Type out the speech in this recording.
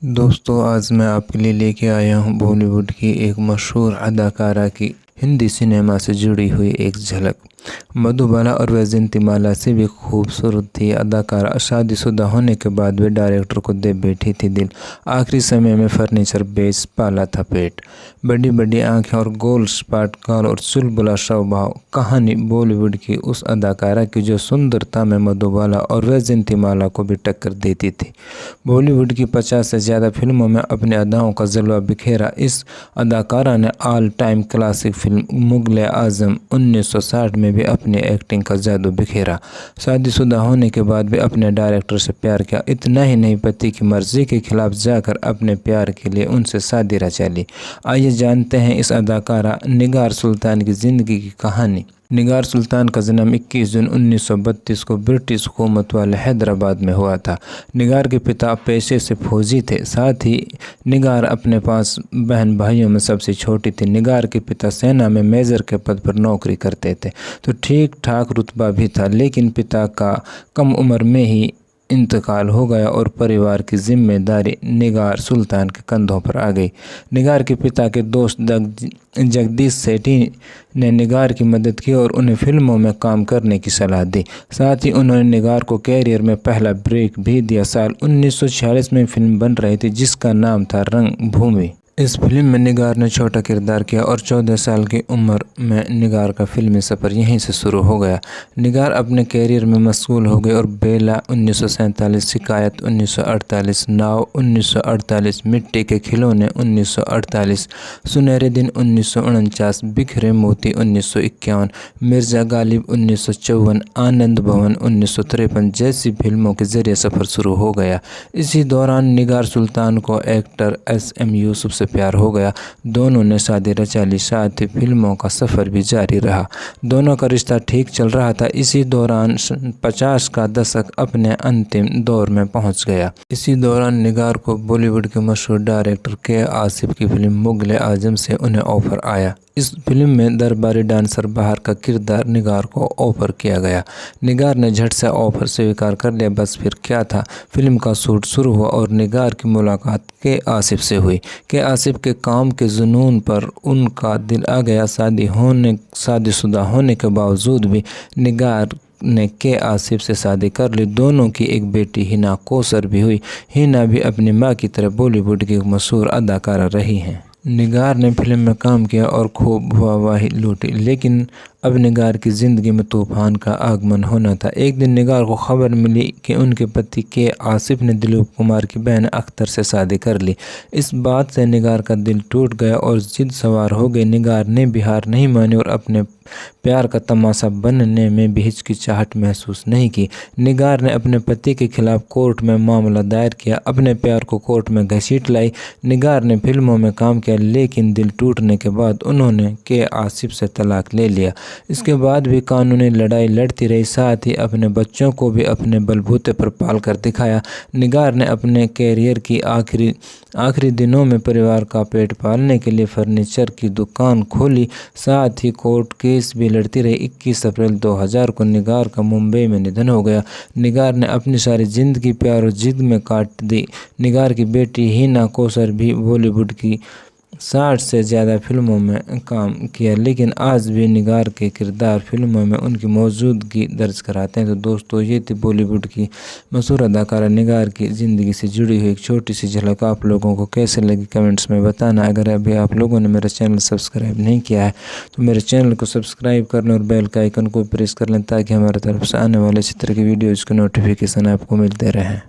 दोस्तों आज मैं आपके लिए लेके आया हूँ बॉलीवुड की एक मशहूर अदाकारा की हिंदी सिनेमा से जुड़ी हुई एक झलक। मधुबाला और वैजयंतीमाला से भी खूबसूरत थी अदाकारा। शादीशुदा होने के बाद वे डायरेक्टर को दे बैठी थी दिल। आखिरी समय में फर्नीचर बेच पाला था पेट। बड़ी बड़ी आंखें और गोल स्पॉट गाल और चुलबुला स्वभाव। कहानी बॉलीवुड की उस अदाकारा की जो सुंदरता में मधुबाला और वैजयंतीमाला को भी टक्कर देती थी। बॉलीवुड की 50 से ज़्यादा फिल्मों में अपने अदाओं का जलवा बिखेरा इस अदाकारा ने all time classic film Mughal-e-Azam 1960 में भी अपनी एक्टिंग का जादू बिखेरा। शादीशुदा होने के बाद भी अपने डायरेक्टर से प्यार किया। इतना ही नहीं, पति की मर्जी के खिलाफ जाकर अपने प्यार के लिए उनसे शादी रचा ली। आइए जानते हैं इस अदाकारा निगार सुल्तान की ज़िंदगी की कहानी। निगार सुल्तान का जन्म 21 जून 1932 को ब्रिटिश हुकूमत वाले हैदराबाद में हुआ था। निगार के पिता पेशे से फौजी थे। साथ ही निगार अपने 5 बहन भाइयों में सबसे छोटी थी। निगार के पिता सेना में मेजर के पद पर नौकरी करते थे तो ठीक ठाक रुतबा भी था, लेकिन पिता का कम उम्र में ही इंतकाल हो गया और परिवार की जिम्मेदारी निगार सुल्तान के कंधों पर आ गई। निगार के पिता के दोस्त जगदीश सेठी ने निगार की मदद की और उन्हें फिल्मों में काम करने की सलाह दी। साथ ही उन्होंने निगार को कैरियर में पहला ब्रेक भी दिया। साल 1946 में फिल्म बन रही थी जिसका नाम था रंगभूमि। इस फिल्म में निगार ने छोटा किरदार किया और 14 साल की उम्र में निगार का फिल्मी सफ़र यहीं से शुरू हो गया। निगार अपने कैरियर में मशगूल हो गई और बेला 1947, शिकायत 1948, नाव 1948, मिट्टी के खिलौने 1948, सुनहरे दिन 1949, बिखरे मोती 1951, मिर्ज़ा गालिब 1954, आनंद भवन 1953 जैसी फिल्मों के जरिए सफ़र शुरू हो गया। इसी दौरान निगार सुल्तान को एक्टर SM यूसुफ से प्यार हो गया। दोनों ने शादी रचा ली। साथ ही फिल्मों का सफ़र भी जारी रहा। दोनों का रिश्ता ठीक चल रहा था। इसी दौरान 50 का दशक अपने अंतिम दौर में पहुंच गया। इसी दौरान निगार को बॉलीवुड के मशहूर डायरेक्टर के आसिफ की फिल्म मुग़ल-ए-आज़म से उन्हें ऑफर आया। इस फिल्म में दरबारी डांसर बहार का किरदार निगार को ऑफर किया गया। निगार ने झट से ऑफर स्वीकार कर लिया। बस फिर क्या था, फिल्म का शूट शुरू हुआ और निगार की मुलाकात के आसिफ से हुई। के आसिफ के काम के जुनून पर उनका दिल आ गया। शादीशुदा होने के बावजूद भी निगार ने के आसिफ से शादी कर ली। दोनों की एक बेटी हिना कौसर भी हुई। हिना भी अपनी मां की तरह बॉलीवुड की एक मशहूर अदाकारा रही हैं। निगार ने फिल्म में काम किया और खूब वाहवाही लूटी, लेकिन अब निगार की ज़िंदगी में तूफान का आगमन होना था। एक दिन निगार को खबर मिली कि उनके पति के आसिफ ने दिलीप कुमार की बहन अख्तर से शादी कर ली। इस बात से निगार का दिल टूट गया और जिद सवार हो गई। निगार ने भी हार नहीं मानी और अपने प्यार का तमाशा बनने में भी हिचकिचाहट महसूस नहीं की। निगार ने अपने पति के खिलाफ कोर्ट में मामला दायर किया। अपने प्यार को कोर्ट में घसीट लाई। निगार ने फिल्मों में काम किया, लेकिन दिल टूटने के बाद उन्होंने के आसिफ से तलाक ले लिया। इसके बाद भी कानूनी लड़ाई लड़ती रही। साथ ही अपने बच्चों को भी अपने बलबूते पर पाल कर दिखाया। निगार ने अपने कैरियर की आखिरी दिनों में परिवार का पेट पालने के लिए फर्नीचर की दुकान खोली। साथ ही कोर्ट केस भी लड़ती रही। 21 अप्रैल 2000 को निगार का मुंबई में निधन हो गया। निगार ने अपनी सारी जिंदगी प्यार और जिद में काट दी। निगार की बेटी हिना कौसर भी बॉलीवुड की 60 से ज़्यादा फिल्मों में काम किया, लेकिन आज भी निगार के किरदार फिल्मों में उनकी मौजूदगी दर्ज कराते हैं। तो दोस्तों, ये थी बॉलीवुड की मशहूर अदाकारा निगार की ज़िंदगी से जुड़ी हुई एक छोटी सी झलक। आप लोगों को कैसे लगी कमेंट्स में बताना। अगर अभी आप लोगों ने मेरा चैनल सब्सक्राइब नहीं किया है तो मेरे चैनल को सब्सक्राइब कर लें और बेल का आइकन को प्रेस कर लें ताकि हमारी तरफ से आने वाले इसी तरह की वीडियोज़ के नोटिफिकेशन आपको मिलते रहें।